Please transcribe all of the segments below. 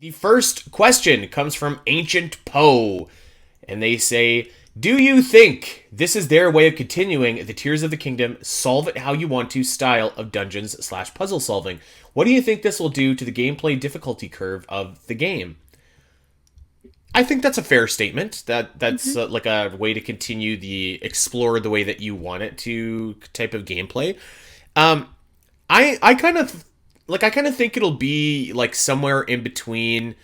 The first question comes from Ancient Poe, and they say, "Do you think this is their way of continuing the Tears of the Kingdom, solve it how you want to style of dungeons slash puzzle solving? What do you think this will do to the gameplay difficulty curve of the game?" I think that's a fair statement. That's Hmm. like a way to continue the explore the way that you want it to type of gameplay. Um, I kind of I kind of think it'll be like somewhere in between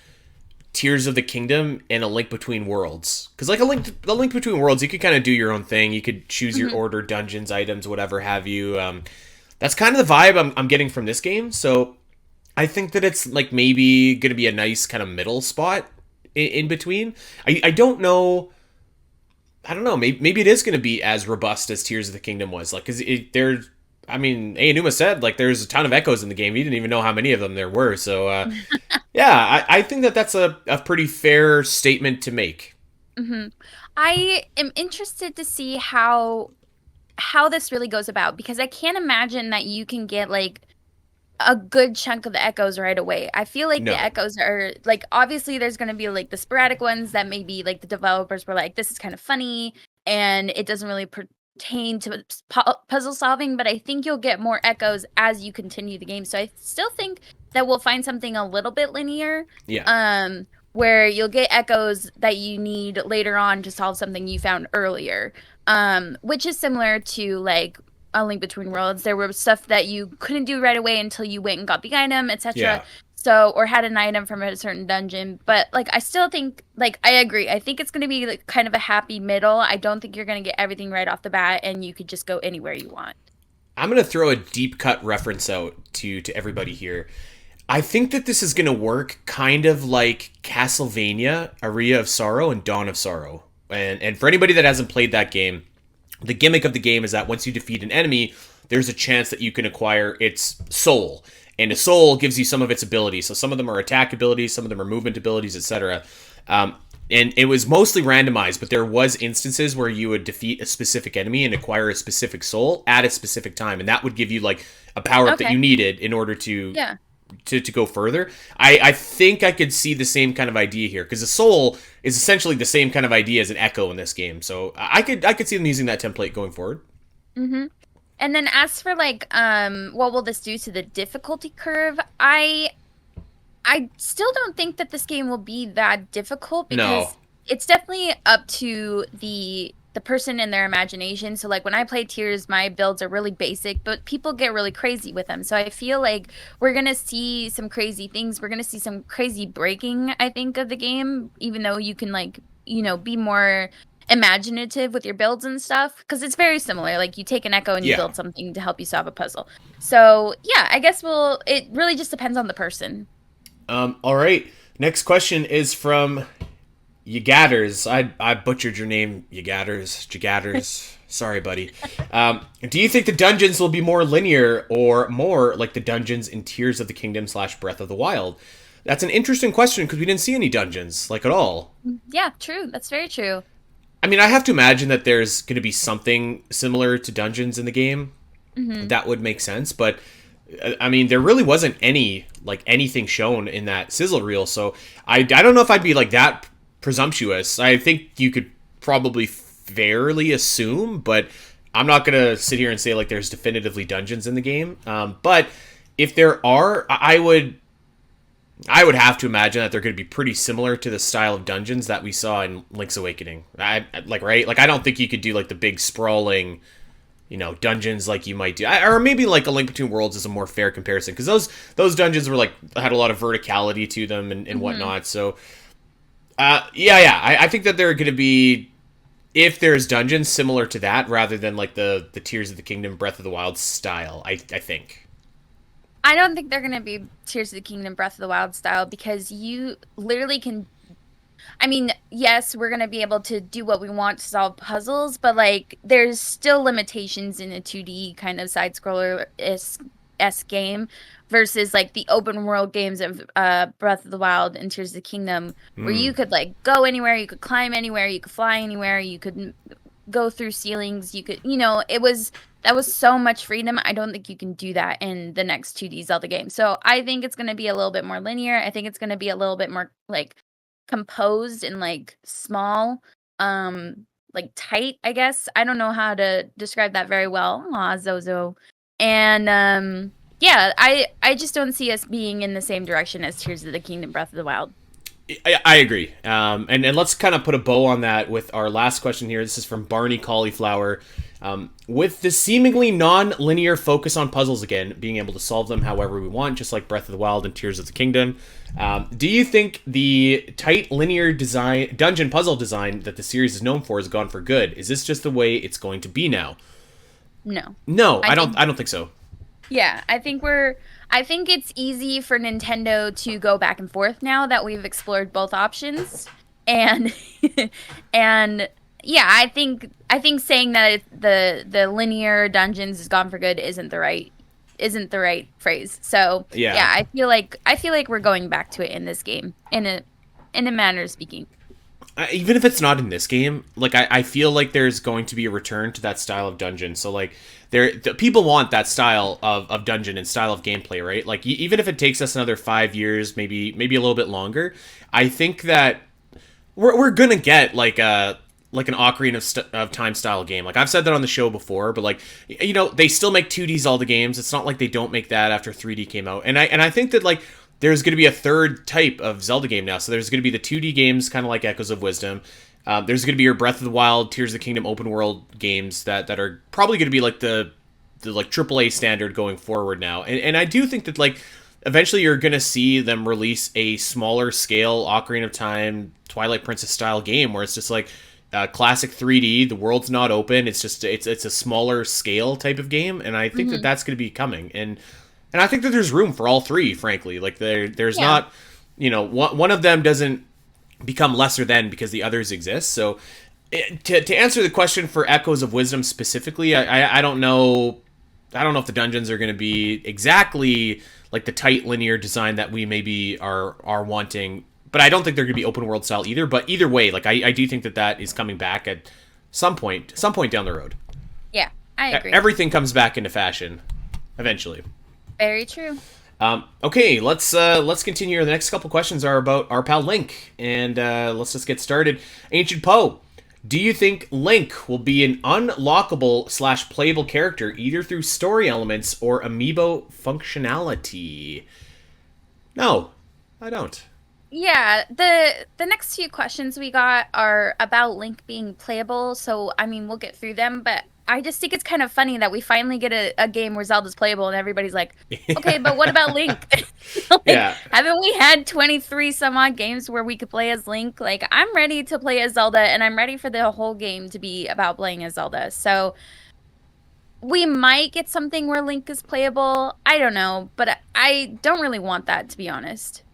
Tears of the Kingdom and A Link Between Worlds. Because like a Link Between Worlds, you could kind of do your own thing. You could choose your Hmm. order, dungeons, items, whatever have you. That's kind of the vibe I'm getting from this game. So I think that it's like maybe going to be a nice kind of middle spot in between. I don't know. I don't know. Maybe it is going to be as robust as Tears of the Kingdom was. Like, because there's. I mean, Aonuma said like there's a ton of echoes in the game. He didn't even know how many of them there were. So yeah, I think that that's a pretty fair statement to make. Hmm. I am interested to see how this really goes about because I can't imagine that you can get like a good chunk of the echoes right away. I feel like the No. echoes are like obviously there's going to be like the sporadic ones that maybe like the developers were like this is kind of funny and it doesn't really pertain to puzzle solving, but I think you'll get more echoes as you continue the game. So I still think that we'll find something a little bit linear Yeah. where you'll get echoes that you need later on to solve something you found earlier. Which is similar to like a Link Between Worlds. There were stuff that you couldn't do right away until you went and got the item, etc. Yeah. So, or had an item from a certain dungeon. But like, I still think, like, I agree. I think it's going to be like kind of a happy middle. I don't think you're going to get everything right off the bat, and you could just go anywhere you want. I'm gonna throw a deep cut reference out to everybody here. I think that this is gonna work kind of like Castlevania, Aria of Sorrow, and Dawn of Sorrow. And for anybody that hasn't played that game, the gimmick of the game is that once you defeat an enemy, there's a chance that you can acquire its soul. And a soul gives you some of its abilities. So some of them are attack abilities, some of them are movement abilities, etc. Um, and it was mostly randomized, but there was instances where you would defeat a specific enemy and acquire a specific soul at a specific time, and that would give you like a power up that you Okay. needed in order to Yeah. to go further. I think I could see the same kind of idea here because the soul is essentially the same kind of idea as an echo in this game. So I could see them using that template going forward. Mm-hmm. And then as for like, what will this do to the difficulty curve? I still don't think that this game will be that difficult No. because it's definitely up to the person and their imagination. So like when I play Tears, my builds are really basic, but people get really crazy with them. So I feel like we're gonna see some crazy things. We're gonna see some crazy breaking, I think, of the game, even though you can like, be more imaginative with your builds and stuff because it's very similar. Like you take an echo and you Yeah. build something to help you solve a puzzle. So yeah, I guess it really just depends on the person. All right. Next question is from Yagatters. I butchered your name, Yagatters. Jagatters. Sorry, buddy. Do you think the dungeons will be more linear or more like the dungeons in Tears of the Kingdom slash Breath of the Wild? That's an interesting question because we didn't see any dungeons like at all. Yeah, true. That's very true. I mean, I have to imagine that there's going to be something similar to dungeons in the game. Hmm. That would make sense, but I mean, there really wasn't anything shown in that sizzle reel, so I don't know if I'd be like that presumptuous. I think you could probably fairly assume, but I'm not gonna sit here and say like there's definitively dungeons in the game. But if there are, I would have to imagine that they're going to be pretty similar to the style of dungeons that we saw in Link's Awakening. Right? Like I don't think you could do like the big sprawling dungeons like you might do, or maybe like A Link Between Worlds is a more fair comparison because those dungeons were like had a lot of verticality to them and Hmm. whatnot. So, yeah, I think that they're going to be, if there's dungeons similar to that rather than like the Tears of the Kingdom, Breath of the Wild style. I think. I don't think they're gonna be Tears of the Kingdom Breath of the Wild style because you literally can. I mean, yes, we're gonna be able to do what we want to solve puzzles, but like, there's still limitations in a 2D kind of side scroller s game versus like the open world games of Breath of the Wild and Tears of the Kingdom, where Hmm. you could like go anywhere, you could climb anywhere, you could fly anywhere, you could go through ceilings, you could, it was that was so much freedom. I don't think you can do that in the next 2D Zelda game. So I think it's going to be a little bit more linear. I think it's going to be a little bit more like composed and like small, like tight, I guess. I don't know how to describe that very well. Aw, Zozo. And yeah, I just don't see us being in the same direction as Tears of the Kingdom Breath of the Wild. I agree. And let's kind of put a bow on that with our last question here. This is from Barney Cauliflower. With the seemingly non-linear focus on puzzles again, being able to solve them however we want, just like Breath of the Wild and Tears of the Kingdom, do you think the tight linear dungeon puzzle design that the series is known for has gone for good? Is this just the way it's going to be now? No, I don't think so. Yeah, I think it's easy for Nintendo to go back and forth now that we've explored both options. And and yeah, I think saying that the linear dungeons is gone for good isn't the right phrase. So yeah, I feel like we're going back to it in this game in a manner of speaking. Even if it's not in this game, like I feel like there's going to be a return to that style of dungeon. So like people want that style of dungeon and style of gameplay, right? Like even if it takes us another 5 years, maybe a little bit longer, I think that we're gonna get like an Ocarina of Time style game. Like I've said that on the show before, but like they still make 2D Zelda games. It's not like they don't make that after 3D came out. And I think that like there's going to be a third type of Zelda game now. So there's going to be the 2D games, kind of like Echoes of Wisdom. There's going to be your Breath of the Wild, Tears of the Kingdom open world games that are probably going to be like the like AAA standard going forward now. And I do think that like eventually you're going to see them release a smaller scale Ocarina of Time, Twilight Princess style game where it's just like classic 3D. The world's not open. It's just it's a smaller scale type of game. And I think that that's going to be coming. And I think that there's room for all three, frankly. Like there's not, one of them doesn't become lesser than because the others exist. So to answer the question for Echoes of Wisdom specifically, I don't know. I don't know if the dungeons are going to be exactly like the tight linear design that we maybe are wanting. But I don't think they're going to be open world style either. But either way, like I do think that is coming back at some point down the road. Yeah, I agree. Everything comes back into fashion eventually. Very true. Okay, let's continue. The next couple questions are about our pal Link, and let's just get started. Ancient Poe, do you think Link will be an unlockable / playable character either through story elements or amiibo functionality? No, I don't. Yeah, the next few questions we got are about Link being playable, so I mean we'll get through them, but I just think it's kind of funny that we finally get a game where Zelda's playable and everybody's like, okay, but what about Link? Haven't we had 23 some odd games where we could play as Link? Like, I'm ready to play as Zelda, and I'm ready for the whole game to be about playing as Zelda. So we might get something where Link is playable. I don't know, but I don't really want that, to be honest.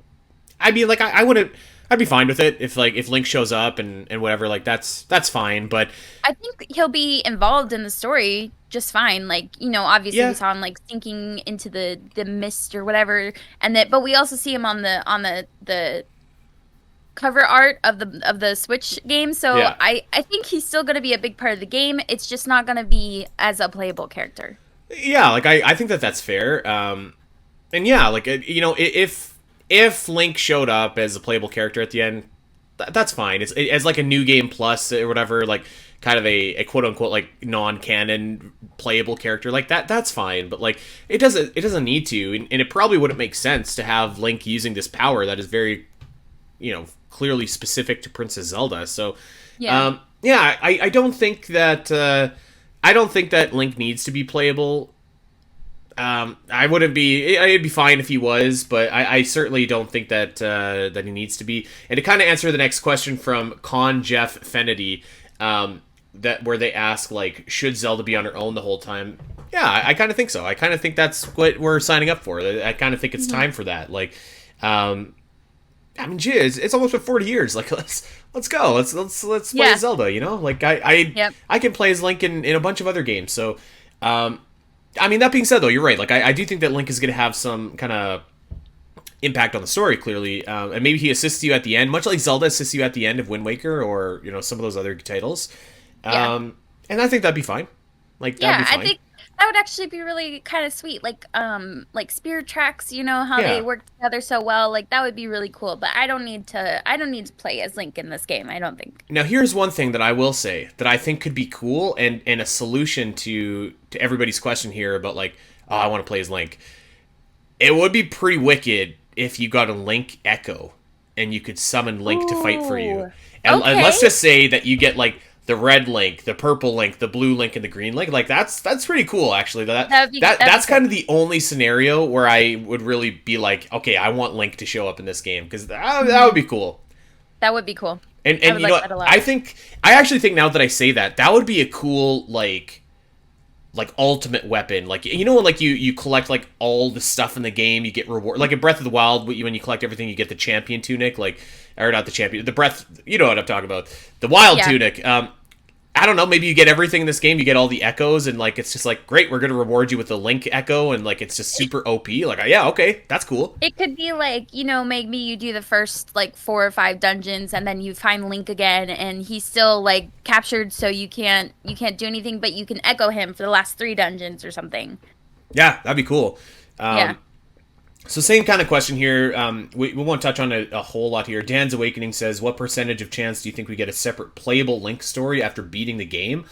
I mean, like, I wouldn't... I'd be fine with it if Link shows up and whatever, like that's fine, but I think he'll be involved in the story just fine. Like, obviously we saw him like sinking into the mist or whatever, but we also see him on the cover art of the Switch game. So yeah. I think he's still going to be a big part of the game. It's just not going to be as a playable character. Yeah, like I think that's fair. And yeah, like if Link showed up as a playable character at the end, that's fine. It's as like a new game plus or whatever, like kind of a quote unquote like non-canon playable character like that. That's fine, but like it doesn't need to, and it probably wouldn't make sense to have Link using this power that is very, clearly specific to Princess Zelda. So yeah, I don't think that Link needs to be playable. I'd be fine if he was, but I certainly don't think that he needs to be. And to kind of answer the next question from Con Jeff Fennedy, where they ask like, should Zelda be on her own the whole time? Yeah, I kind of think so. I kind of think that's what we're signing up for. I kind of think it's time for that. Like, I mean, geez, it's almost been 40 years. Like, let's go. Let's play as Zelda. Like I can play as Link in a bunch of other games. So, I mean, that being said, though, you're right. Like, I do think that Link is going to have some kind of impact on the story, clearly. And maybe he assists you at the end, much like Zelda assists you at the end of Wind Waker or, some of those other titles. And I think that'd be fine. Like, that'd be fine. That would actually be really kind of sweet. Like Spirit Tracks, you know how they Yeah. work together so well. Like that would be really cool. But I don't need to play as Link in this game, I don't think. Now here's one thing that I will say that I think could be cool and a solution to everybody's question here about like, oh, I want to play as Link. It would be pretty wicked if you got a Link Echo and you could summon Link to fight for you. Ooh. And Okay. let's just say that you get like the red Link, the purple Link, the blue Link, and the green Link. Like that's pretty cool actually. That's That'd be kind of the only scenario where I would really be like, okay, I want Link to show up in this game because that would cool. be cool. That would be cool. I And would you know like what? that a lot. I actually think now that I say that, that would be a cool like ultimate weapon. Like you know when like you collect like all the stuff in the game, you get reward. Like in Breath of the Wild, when you collect everything, you get the champion tunic. Like or not the champion, the breath. You know what I'm talking about? The wild Yeah. tunic. I don't know, maybe you get everything in this game, you get all the echoes, and like it's just like great, we're gonna reward you with the Link Echo, and like it's just super OP. Like yeah, okay, that's cool. It could be like, maybe you do the first like 4 or 5 dungeons and then you find Link again and he's still like captured so you can't do anything but you can echo him for the last 3 dungeons or something. Yeah, that'd be cool. Yeah. Um, so same kind of question here. We won't touch on a whole lot here. Dan's Awakening says, what percentage of chance do you think we get a separate playable Link story after beating the game?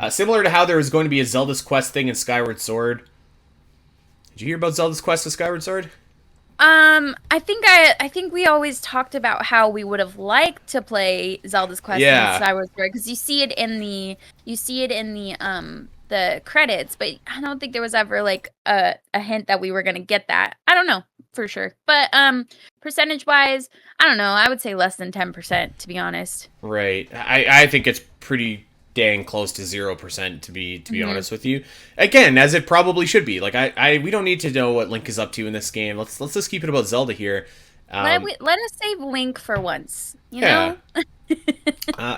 Similar to how there was going to be a Zelda's Quest thing in Skyward Sword. Did you hear about Zelda's Quest to Skyward Sword? I think we always talked about how we would have liked to play Zelda's Quest and Yeah, Skyward Sword because you see it in the credits, but I don't think there was ever like a hint that we were gonna get that. I don't know for sure, but percentage wise, I don't know. I would say less than 10% to be honest. right. I think it's pretty dang close to 0% to be Hmm. honest with you. Again, as it probably should be. Like I we don't need to know what Link is up to in this game. Let's just keep it about Zelda here. Um, Let us save Link for once. You yeah. know.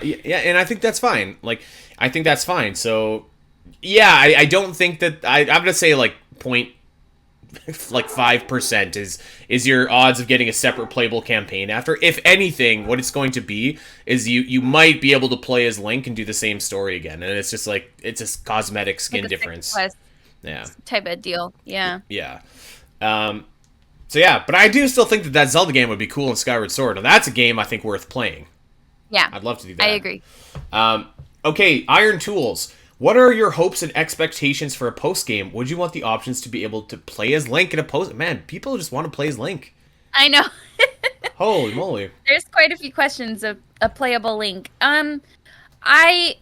Yeah, and I think that's fine. Like, I think that's fine. So, yeah, I don't think that I'm gonna say like point like 5% is your odds of getting a separate playable campaign after. If anything, what it's going to be is you might be able to play as Link and do the same story again, and it's just like it's a cosmetic Like skin a six difference. quest Yeah, type of deal. Yeah. yeah. Um, so yeah, but I do still think that Zelda game would be cool in Skyward Sword. Now that's a game I think worth playing. Yeah. I'd love to do I that. agree. Okay, Iron Tools. What are your hopes and expectations for a post game? Would you want the options to be able to play as Link in a post? Man, people just want to play as Link. I know. Holy moly! There's quite a few questions of a playable Link. I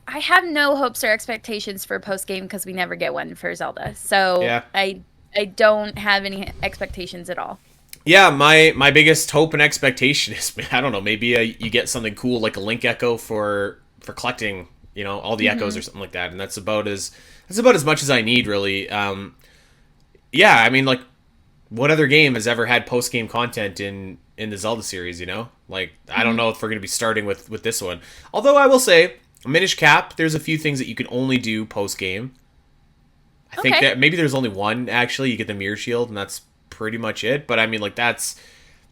I have no hopes or expectations for post game because we never get one for Zelda. So Yeah, I don't have any expectations at all. yeah. My biggest hope and expectation is I don't know. Maybe you get something cool like a Link Echo for collecting all the echoes Hmm. or something like that, and that's about as much as I need really. Yeah, I mean like what other game has ever had post game content in the Zelda series? Like I don't Hmm. know if we're gonna be starting with this one. Although I will say, Minish Cap, there's a few things that you can only do post game. I think Okay. that maybe there's only one actually. You get the Mirror Shield, and that's pretty much it. But I mean, like it's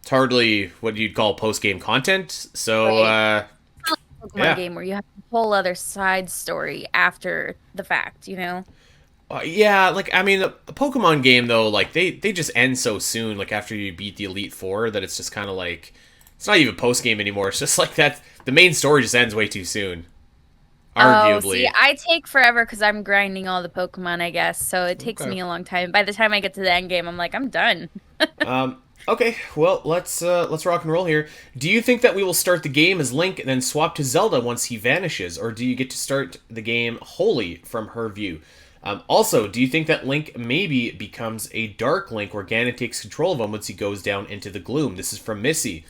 hardly what you'd call post game content. So Right. Pokemon yeah, game where you have a whole other side story after the fact, you know? Yeah, like I mean, a Pokemon game though, like they just end so soon. Like after you beat the Elite Four, that it's just kind of like it's not even post game anymore. It's just like that. The main story just ends way too soon, Oh, see, arguably. I take forever because I'm grinding all the Pokemon, I guess. So it takes Okay. me a long time. By the time I get to the end game, I'm like, I'm done. Okay. Well, let's rock and roll here. Do you think that we will start the game as Link and then swap to Zelda once he vanishes, or do you get to start the game wholly from her view? Also, do you think that Link maybe becomes a Dark Link where Ganon takes control of him once he goes down into the gloom? This is from Missy.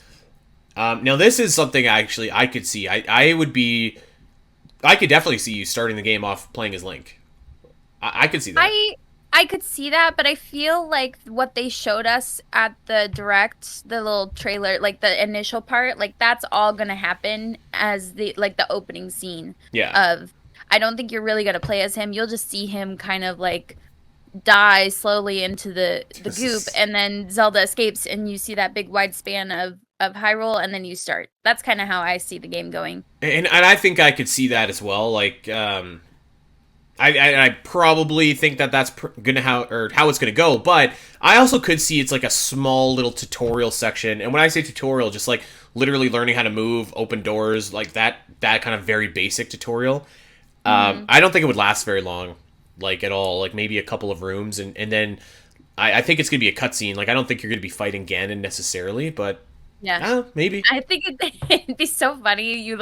Now, this is something actually I could see. I could definitely see you starting the game off playing as Link. I could see that. I could see that, but I feel like what they showed us at the direct, the little trailer, like the initial part, like that's all gonna happen as the opening scene Yeah. of I don't think you're really gonna play as him. You'll just see him kind of like die slowly into the goop and then Zelda escapes and you see that big wide span of Hyrule and then you start. That's kind of how I see the game going. And I think I could see that as well. Like, I probably think that that's gonna how it's gonna go, but I also could see it's like a small little tutorial section. And when I say tutorial, just like literally learning how to move, open doors, like that kind of very basic tutorial. I don't think it would last very long, like at all. Like maybe a couple of rooms, and then I think it's gonna be a cutscene. Like I don't think you're gonna be fighting Ganon necessarily, but Yeah. maybe. I think it'd be so funny. You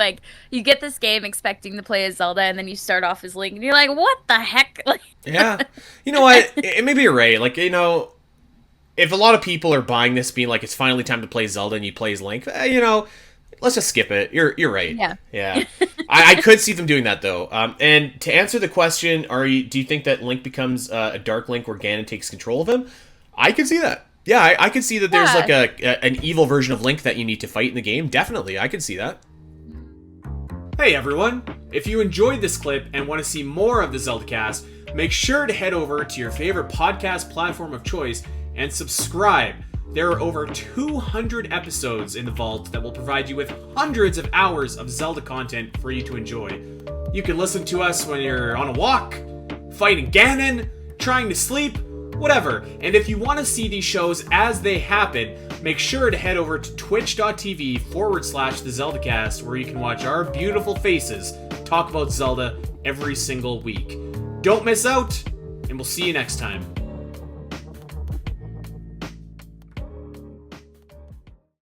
get this game expecting to play as Zelda, and then you start off as Link, and you're like, "What the heck?" Like, Yeah, you know what? Maybe you're right. Like if a lot of people are buying this, being like, "It's finally time to play Zelda," and you play as Link, let's just skip it. You're right. Yeah. I could see them doing that though. And to answer the question, do you think that Link becomes a Dark Link where Ganon takes control of him? I could see that. Yeah, I could see that there's like an evil version of Link that you need to fight in the game. Definitely, I could see that. Hey everyone! If you enjoyed this clip and want to see more of the Zelda Cast, make sure to head over to your favorite podcast platform of choice and subscribe. There are over 200 episodes in the vault that will provide you with hundreds of hours of Zelda content for you to enjoy. You can listen to us when you're on a walk, fighting Ganon, trying to sleep, whatever. And if you want to see these shows as they happen, make sure to head over to twitch.tv/the Zelda Cast, where you can watch our beautiful faces talk about Zelda every single week. Don't miss out, and we'll see you next time.